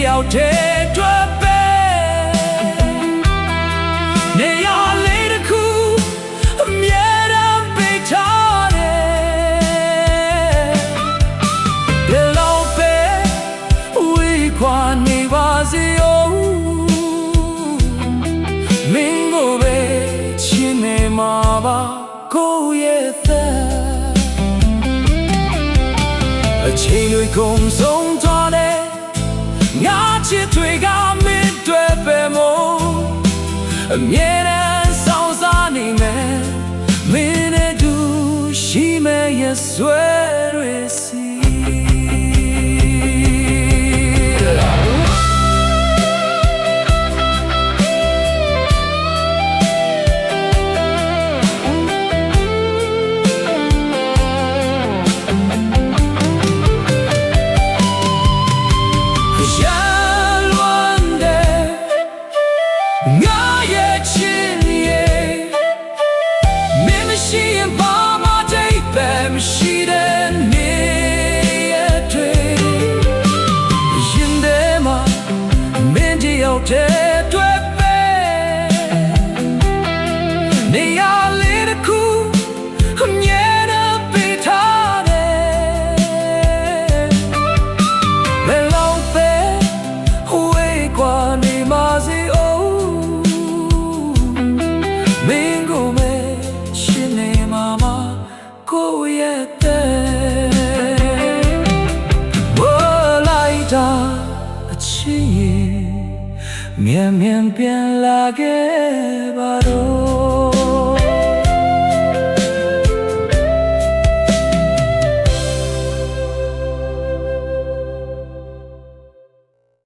ရောက်တဲ့အတွက်ပဲနေရလေးတစ်ခုအမြဲတမ်းပေးထားတယ်ဒီလိုပဲဝေးခွာနေပါစေဦးမင်းကိုပဲချင်နေမှာပါကိုရဲ့သက်အချိန်တွေကုန်ဆုံးသွားတယ်ငါချစ်တွေကမင်းတွေပဲမို့အမြဲတမ်းဆောင်စားနေမယ်မင်းနဲ့တူရှိမယ်ရဲ့ဆွဲတွေစီငါရဲ့ချစ်ရဲ့မင်းမရှိရင်ဘာမှတိတ်ပဲမရှိတဲ့နေ့ရက်တွေရင်ထဲမှာမင်းတယောက်တည်းတွေ့ပဲနေရလေးတစ်ခုအမြဲတမ်းပေးထားတယ်ဘယ်လောက်ပဲဝေးကွာနေမှာစေကိုရဲ့တဲ့ဝလိုက်တာအချစ်ရဲ့မြန်မြန်ပြန်လာခဲ့ပါတော့